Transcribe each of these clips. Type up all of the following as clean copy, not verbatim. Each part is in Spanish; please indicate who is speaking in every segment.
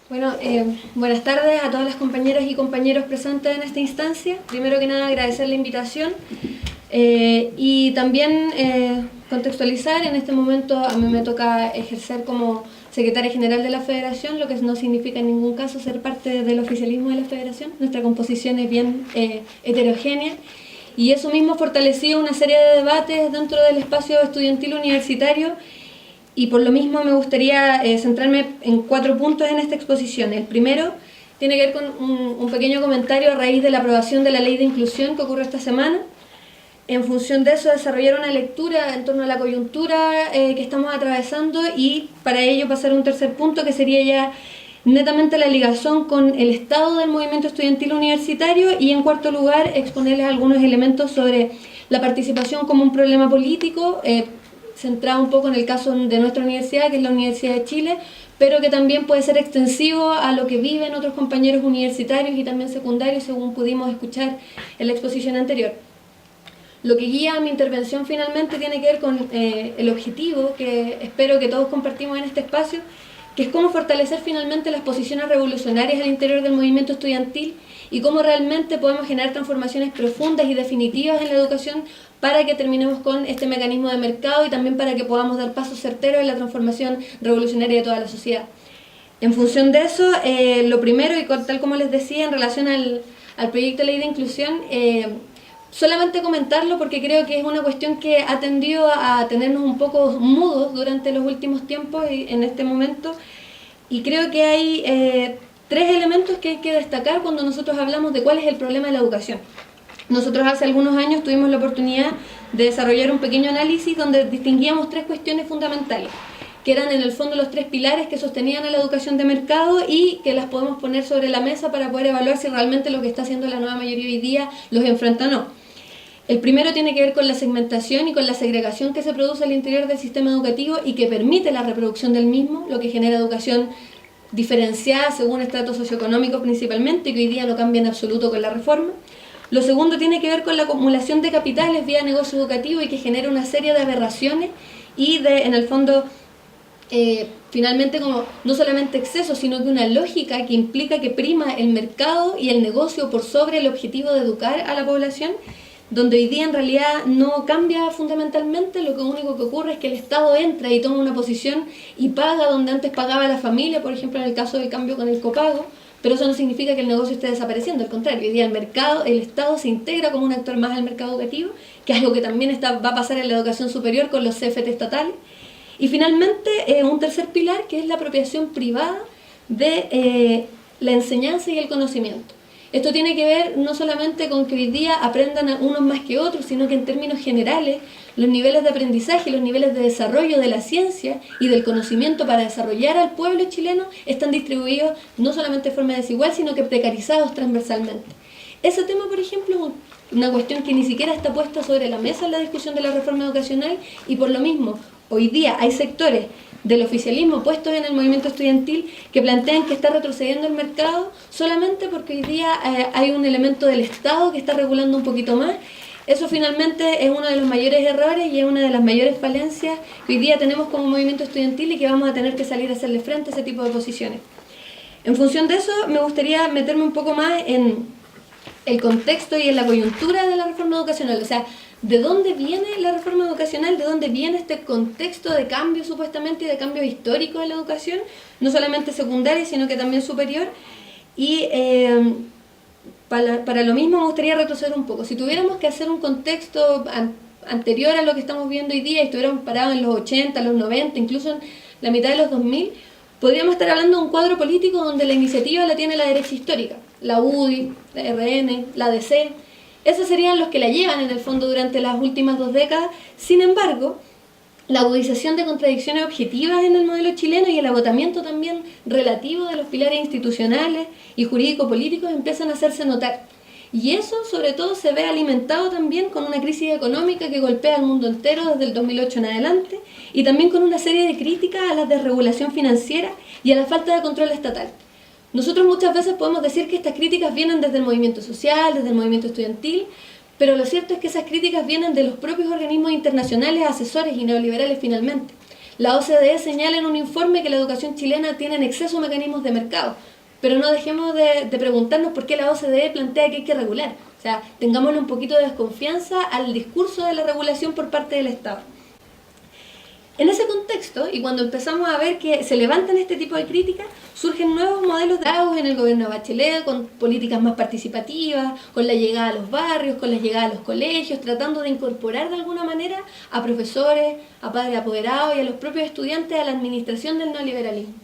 Speaker 1: Bueno, buenas tardes a todas las compañeras y compañeros presentes en esta instancia. Primero que nada, agradecer la invitación y también contextualizar. En este momento a mí me toca ejercer como secretaria general de la Federación, lo que no significa en ningún caso ser parte del oficialismo de la Federación. Nuestra composición es bien heterogénea y eso mismo ha fortalecido una serie de debates dentro del espacio estudiantil universitario. Y por lo mismo me gustaría centrarme en 4 puntos en esta exposición. El primero tiene que ver con un pequeño comentario a raíz de la aprobación de la Ley de Inclusión que ocurre esta semana. En función de eso, desarrollar una lectura en torno a la coyuntura que estamos atravesando y para ello pasar a un tercer punto que sería ya netamente la ligación con el estado del movimiento estudiantil universitario y en cuarto lugar exponerles algunos elementos sobre la participación como un problema político, centrado un poco en el caso de nuestra universidad, que es la Universidad de Chile, pero que también puede ser extensivo a lo que viven otros compañeros universitarios y también secundarios, según pudimos escuchar en la exposición anterior. Lo que guía mi intervención finalmente tiene que ver con el objetivo que espero que todos compartimos en este espacio, que es cómo fortalecer finalmente las posiciones revolucionarias al interior del movimiento estudiantil y cómo realmente podemos generar transformaciones profundas y definitivas en la educación para que terminemos con este mecanismo de mercado y también para que podamos dar pasos certeros en la transformación revolucionaria de toda la sociedad. En función de eso, lo primero, y tal como les decía, en relación al proyecto de ley de inclusión, solamente comentarlo porque creo que es una cuestión que ha tendido a tenernos un poco mudos durante los últimos tiempos y en este momento, y creo que hay 3 elementos que hay que destacar cuando nosotros hablamos de cuál es el problema de la educación. Nosotros hace algunos años tuvimos la oportunidad de desarrollar un pequeño análisis donde distinguíamos 3 cuestiones fundamentales, que eran en el fondo los 3 pilares que sostenían a la educación de mercado y que las podemos poner sobre la mesa para poder evaluar si realmente lo que está haciendo la nueva mayoría hoy día los enfrenta o no. El primero tiene que ver con la segmentación y con la segregación que se produce al interior del sistema educativo y que permite la reproducción del mismo, lo que genera educación diferenciada según estratos socioeconómicos principalmente, y que hoy día no cambia en absoluto con la reforma. Lo segundo tiene que ver con la acumulación de capitales vía negocio educativo y que genera una serie de aberraciones y en el fondo, finalmente como no solamente exceso, sino que una lógica que implica que prima el mercado y el negocio por sobre el objetivo de educar a la población, donde hoy día en realidad no cambia fundamentalmente, lo único que ocurre es que el Estado entra y toma una posición y paga donde antes pagaba la familia, por ejemplo en el caso del cambio con el copago, pero eso no significa que el negocio esté desapareciendo, al contrario, hoy día el mercado, el Estado se integra como un actor más al mercado educativo, que es algo que también va a pasar en la educación superior con los CFT estatales. Y finalmente, un tercer pilar, que es la apropiación privada de la enseñanza y el conocimiento. Esto tiene que ver no solamente con que hoy día aprendan unos más que otros, sino que en términos generales los niveles de aprendizaje, los niveles de desarrollo de la ciencia y del conocimiento para desarrollar al pueblo chileno están distribuidos no solamente de forma desigual, sino que precarizados transversalmente. Ese tema, por ejemplo, es una cuestión que ni siquiera está puesta sobre la mesa en la discusión de la reforma educacional y por lo mismo, hoy día hay sectores del oficialismo puestos en el movimiento estudiantil que plantean que está retrocediendo el mercado solamente porque hoy día hay un elemento del Estado que está regulando un poquito más. Eso finalmente es uno de los mayores errores y es una de las mayores falencias que hoy día tenemos como movimiento estudiantil y que vamos a tener que salir a hacerle frente a ese tipo de posiciones. En función de eso, me gustaría meterme un poco más en el contexto y en la coyuntura de la reforma educacional, o sea, ¿de dónde viene la reforma educacional? ¿De dónde viene este contexto de cambio supuestamente y de cambio histórico en la educación? No solamente secundaria, sino que también superior. Y para lo mismo me gustaría retroceder un poco. Si tuviéramos que hacer un contexto anterior a lo que estamos viendo hoy día y estuviéramos parados en los 80, los 90, incluso en la mitad de los 2000, podríamos estar hablando de un cuadro político donde la iniciativa la tiene la derecha histórica, la UDI, la RN, la DC. Esos serían los que la llevan en el fondo durante las últimas 2 décadas. Sin embargo, la agudización de contradicciones objetivas en el modelo chileno y el agotamiento también relativo de los pilares institucionales y jurídico-políticos empiezan a hacerse notar. Y eso sobre todo se ve alimentado también con una crisis económica que golpea al mundo entero desde el 2008 en adelante y también con una serie de críticas a la desregulación financiera y a la falta de control estatal. Nosotros muchas veces podemos decir que estas críticas vienen desde el movimiento social, desde el movimiento estudiantil, pero lo cierto es que esas críticas vienen de los propios organismos internacionales, asesores y neoliberales finalmente. La OCDE señala en un informe que la educación chilena tiene en exceso mecanismos de mercado, pero no dejemos de preguntarnos por qué la OCDE plantea que hay que regular. O sea, tengámosle un poquito de desconfianza al discurso de la regulación por parte del Estado. En ese contexto, y cuando empezamos a ver que se levantan este tipo de críticas, surgen nuevos modelos de en el gobierno de Bachelet, con políticas más participativas, con la llegada a los barrios, con la llegada a los colegios, tratando de incorporar de alguna manera a profesores, a padres apoderados y a los propios estudiantes a la administración del neoliberalismo.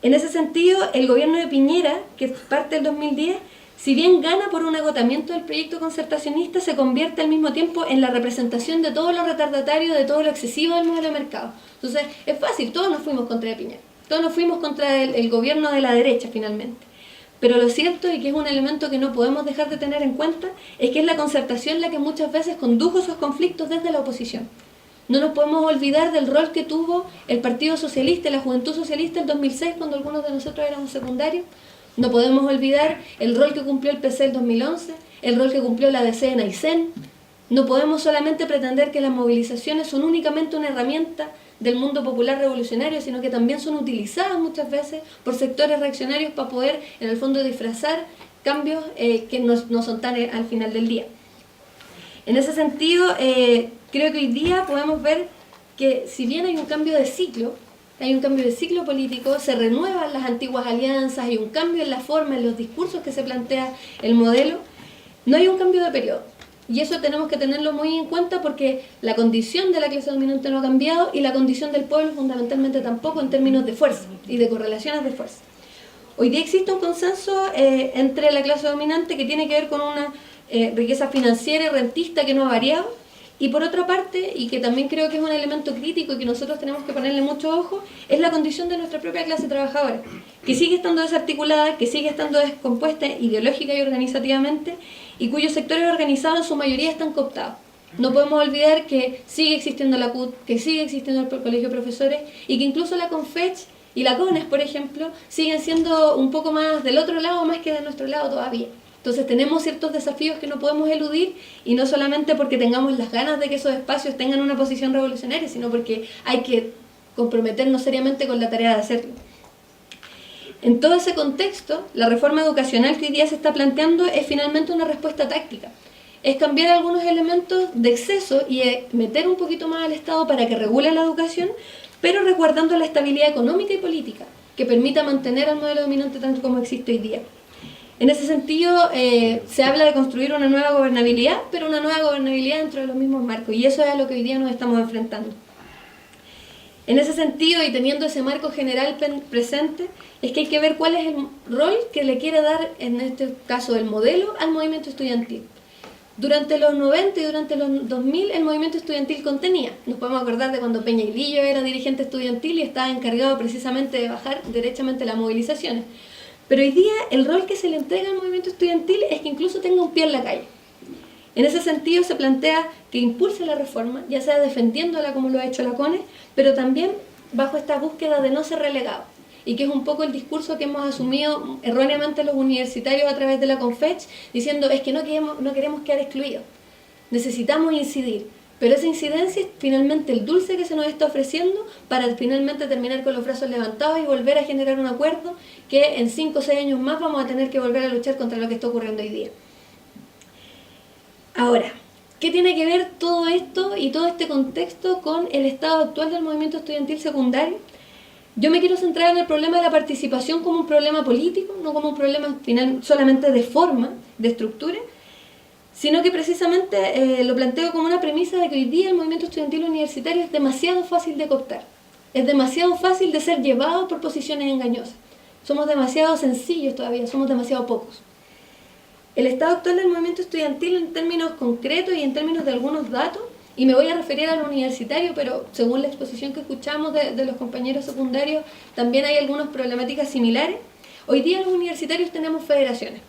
Speaker 1: En ese sentido, el gobierno de Piñera, que parte del 2010, si bien gana por un agotamiento del proyecto concertacionista, se convierte al mismo tiempo en la representación de todo lo retardatario, de todo lo excesivo del modelo de mercado. Entonces, es fácil, todos nos fuimos contra Piñera, todos nos fuimos contra el gobierno de la derecha finalmente. Pero lo cierto, y que es un elemento que no podemos dejar de tener en cuenta, es que es la concertación la que muchas veces condujo esos conflictos desde la oposición. No nos podemos olvidar del rol que tuvo el Partido Socialista y la Juventud Socialista en 2006, cuando algunos de nosotros éramos secundarios. No podemos olvidar el rol que cumplió el PC en 2011, el rol que cumplió la DC en Aysén. No podemos solamente pretender que las movilizaciones son únicamente una herramienta del mundo popular revolucionario, sino que también son utilizadas muchas veces por sectores reaccionarios para poder, en el fondo, disfrazar cambios que no son tan al final del día. En ese sentido, creo que hoy día podemos ver que si bien hay un cambio de ciclo, político, se renuevan las antiguas alianzas, hay un cambio en la forma, en los discursos que se plantea el modelo, no hay un cambio de periodo. Y eso tenemos que tenerlo muy en cuenta porque la condición de la clase dominante no ha cambiado y la condición del pueblo fundamentalmente tampoco en términos de fuerza y de correlaciones de fuerza. Hoy día existe un consenso entre la clase dominante que tiene que ver con una riqueza financiera y rentista que no ha variado. Y por otra parte, y que también creo que es un elemento crítico y que nosotros tenemos que ponerle mucho ojo, es la condición de nuestra propia clase trabajadora, que sigue estando desarticulada, que sigue estando descompuesta ideológica y organizativamente, y cuyos sectores organizados en su mayoría están cooptados. No podemos olvidar que sigue existiendo la CUT, que sigue existiendo el Colegio de Profesores, y que incluso la CONFECH y la CONES, por ejemplo, siguen siendo un poco más del otro lado, más que de nuestro lado todavía. Entonces tenemos ciertos desafíos que no podemos eludir, y no solamente porque tengamos las ganas de que esos espacios tengan una posición revolucionaria, sino porque hay que comprometernos seriamente con la tarea de hacerlo. En todo ese contexto, la reforma educacional que hoy día se está planteando es finalmente una respuesta táctica. Es cambiar algunos elementos de exceso y meter un poquito más al Estado para que regule la educación, pero resguardando la estabilidad económica y política, que permita mantener al modelo dominante tanto como existe hoy día. En ese sentido, se habla de construir una nueva gobernabilidad, pero una nueva gobernabilidad dentro de los mismos marcos, y eso es a lo que hoy día nos estamos enfrentando. En ese sentido, y teniendo ese marco general presente, es que hay que ver cuál es el rol que le quiere dar, en este caso el modelo, al movimiento estudiantil. Durante los 90 y durante los 2000 el movimiento estudiantil contenía. Nos podemos acordar de cuando Peña Ilillo era dirigente estudiantil y estaba encargado precisamente de bajar derechamente las movilizaciones. Pero hoy día el rol que se le entrega al movimiento estudiantil es que incluso tenga un pie en la calle. En ese sentido se plantea que impulse la reforma, ya sea defendiéndola como lo ha hecho la CONES, pero también bajo esta búsqueda de no ser relegado, y que es un poco el discurso que hemos asumido erróneamente los universitarios a través de la CONFECH, diciendo es que no queremos quedar excluidos, necesitamos incidir. Pero esa incidencia es finalmente el dulce que se nos está ofreciendo para finalmente terminar con los brazos levantados y volver a generar un acuerdo que en 5 o 6 años más vamos a tener que volver a luchar contra lo que está ocurriendo hoy día. Ahora, ¿qué tiene que ver todo esto y todo este contexto con el estado actual del movimiento estudiantil secundario? Yo me quiero centrar en el problema de la participación como un problema político, no como un problema final solamente de forma, de estructura, sino que precisamente lo planteo como una premisa de que hoy día el movimiento estudiantil universitario es demasiado fácil de cooptar, es demasiado fácil de ser llevado por posiciones engañosas. Somos demasiado sencillos todavía, somos demasiado pocos. El estado actual del movimiento estudiantil en términos concretos y en términos de algunos datos, y me voy a referir al universitario, pero según la exposición que escuchamos de los compañeros secundarios, también hay algunas problemáticas similares. Hoy día los universitarios tenemos federaciones.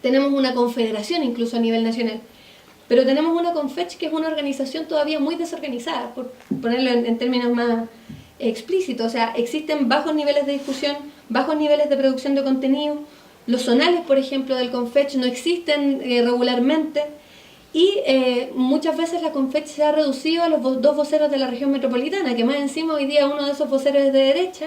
Speaker 1: Tenemos una confederación incluso a nivel nacional, pero tenemos una CONFECH que es una organización todavía muy desorganizada, por ponerlo en términos más explícitos. O sea, existen bajos niveles de discusión, bajos niveles de producción de contenido, los zonales, por ejemplo, del CONFECH no existen regularmente, Y muchas veces la CONFECH se ha reducido a los dos voceros de la región metropolitana, que más encima hoy día uno de esos voceros es de derecha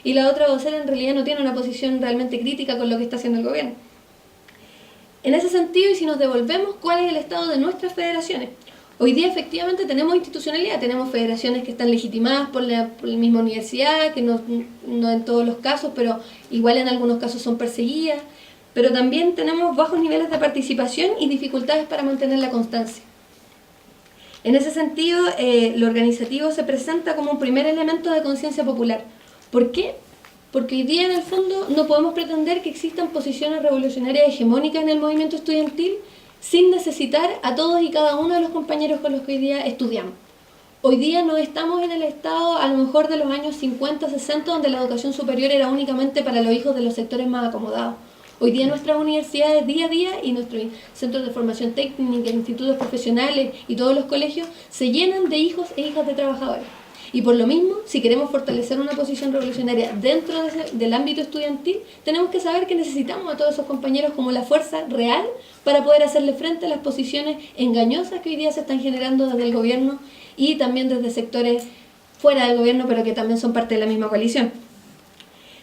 Speaker 1: y la otra vocera en realidad no tiene una posición realmente crítica con lo que está haciendo el gobierno. En ese sentido, y si nos devolvemos, ¿cuál es el estado de nuestras federaciones? Hoy día efectivamente tenemos institucionalidad, tenemos federaciones que están legitimadas por la misma universidad, que no en todos los casos, pero igual en algunos casos son perseguidas, pero también tenemos bajos niveles de participación y dificultades para mantener la constancia. En ese sentido, lo organizativo se presenta como un primer elemento de conciencia popular. ¿Por qué? Porque hoy día en el fondo no podemos pretender que existan posiciones revolucionarias hegemónicas en el movimiento estudiantil sin necesitar a todos y cada uno de los compañeros con los que hoy día estudiamos. Hoy día no estamos en el estado a lo mejor de los años 50, 60, donde la educación superior era únicamente para los hijos de los sectores más acomodados. Hoy día nuestras universidades día a día y nuestros centros de formación técnica, institutos profesionales y todos los colegios se llenan de hijos e hijas de trabajadores. Y por lo mismo, si queremos fortalecer una posición revolucionaria dentro del ámbito estudiantil, tenemos que saber que necesitamos a todos esos compañeros como la fuerza real para poder hacerle frente a las posiciones engañosas que hoy día se están generando desde el gobierno y también desde sectores fuera del gobierno, pero que también son parte de la misma coalición.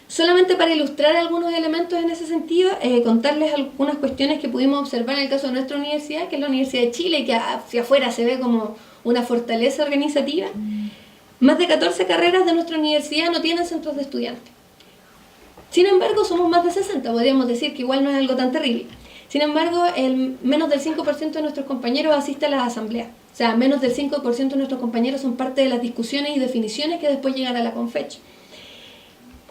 Speaker 1: Solamente para ilustrar algunos elementos en ese sentido, contarles algunas cuestiones que pudimos observar en el caso de nuestra universidad, que es la Universidad de Chile, que hacia afuera se ve como una fortaleza organizativa. Más de 14 carreras de nuestra universidad no tienen centros de estudiantes. Sin embargo, somos más de 60, podríamos decir que igual no es algo tan terrible. Sin embargo, menos del 5% de nuestros compañeros asiste a las asambleas. O sea, menos del 5% de nuestros compañeros son parte de las discusiones y definiciones que después llegan a la CONFECH.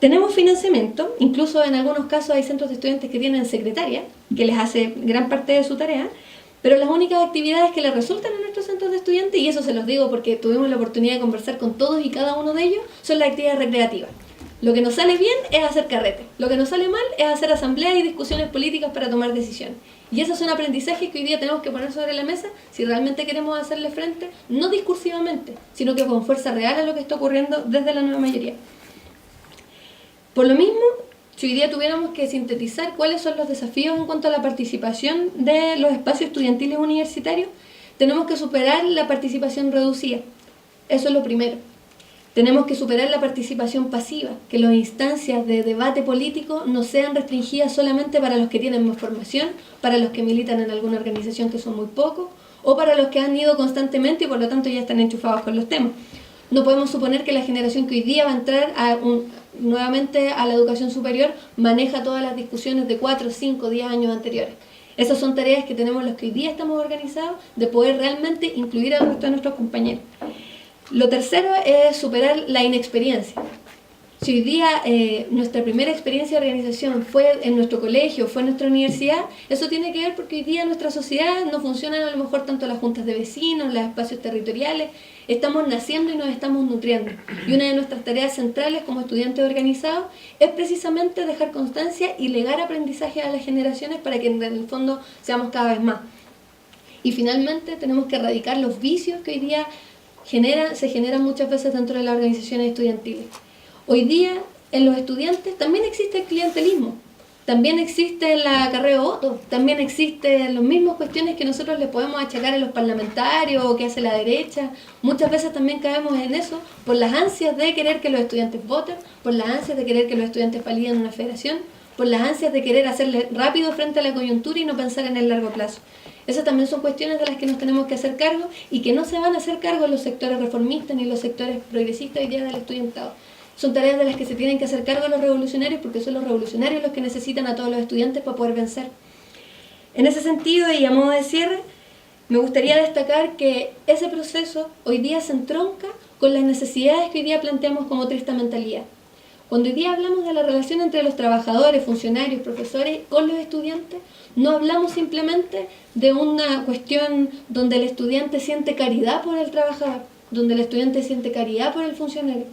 Speaker 1: Tenemos financiamiento, incluso en algunos casos hay centros de estudiantes que tienen secretaria, que les hace gran parte de su tarea, pero las únicas actividades que les resultan en nuestros centros de estudiantes, y eso se los digo porque tuvimos la oportunidad de conversar con todos y cada uno de ellos, son las actividades recreativas. Lo que nos sale bien es hacer carrete, lo que nos sale mal es hacer asambleas y discusiones políticas para tomar decisiones. Y esos son aprendizajes que hoy día tenemos que poner sobre la mesa si realmente queremos hacerle frente, no discursivamente, sino que con fuerza real a lo que está ocurriendo desde la nueva mayoría. Por lo mismo, si hoy día tuviéramos que sintetizar cuáles son los desafíos en cuanto a la participación de los espacios estudiantiles universitarios, tenemos que superar la participación reducida. Eso es lo primero. Tenemos que superar la participación pasiva, que las instancias de debate político no sean restringidas solamente para los que tienen más formación, para los que militan en alguna organización que son muy pocos, o para los que han ido constantemente y por lo tanto ya están enchufados con los temas. No podemos suponer que la generación que hoy día va a entrar nuevamente a la educación superior maneja todas las discusiones de 4, 5, 10 años anteriores. Esas son tareas que tenemos los que hoy día estamos organizados de poder realmente incluir al resto de nuestros compañeros. Lo tercero es superar la inexperiencia. Si hoy día nuestra primera experiencia de organización fue en nuestro colegio, fue en nuestra universidad, eso tiene que ver porque hoy día en nuestra sociedad no funcionan a lo mejor tanto las juntas de vecinos, los espacios territoriales, estamos naciendo y nos estamos nutriendo. Y una de nuestras tareas centrales como estudiantes organizados es precisamente dejar constancia y legar aprendizaje a las generaciones para que en el fondo seamos cada vez más. Y finalmente tenemos que erradicar los vicios que hoy día se generan muchas veces dentro de las organizaciones estudiantiles. Hoy día en los estudiantes también existe el clientelismo, también existe la acarreo de votos, también existen las mismas cuestiones que nosotros le podemos achacar a los parlamentarios o que hace la derecha. Muchas veces también caemos en eso por las ansias de querer que los estudiantes voten, por las ansias de querer que los estudiantes validen una federación, por las ansias de querer hacerle rápido frente a la coyuntura y no pensar en el largo plazo. Esas también son cuestiones de las que nos tenemos que hacer cargo y que no se van a hacer cargo los sectores reformistas ni los sectores progresistas hoy día del estudiantado. Son tareas de las que se tienen que hacer cargo los revolucionarios porque son los revolucionarios los que necesitan a todos los estudiantes para poder vencer. En ese sentido, y a modo de cierre, me gustaría destacar que ese proceso hoy día se entronca con las necesidades que hoy día planteamos como tristamentalidad. Cuando hoy día hablamos de la relación entre los trabajadores, funcionarios, profesores con los estudiantes, no hablamos simplemente de una cuestión donde el estudiante siente caridad por el trabajador, donde el estudiante siente caridad por el funcionario.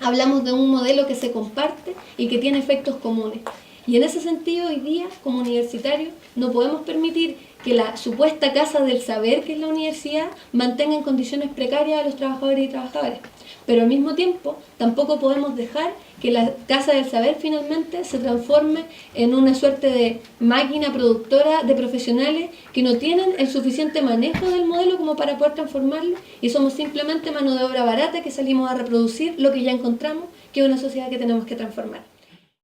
Speaker 1: Hablamos de un modelo que se comparte y que tiene efectos comunes. Y en ese sentido, hoy día, como universitarios, no podemos permitir que la supuesta casa del saber, que es la universidad, mantenga en condiciones precarias a los trabajadores y trabajadoras. pero al mismo tiempo tampoco podemos dejar que la Casa del Saber finalmente se transforme en una suerte de máquina productora de profesionales que no tienen el suficiente manejo del modelo como para poder transformarlo, y somos simplemente mano de obra barata que salimos a reproducir lo que ya encontramos, que es una sociedad que tenemos que transformar.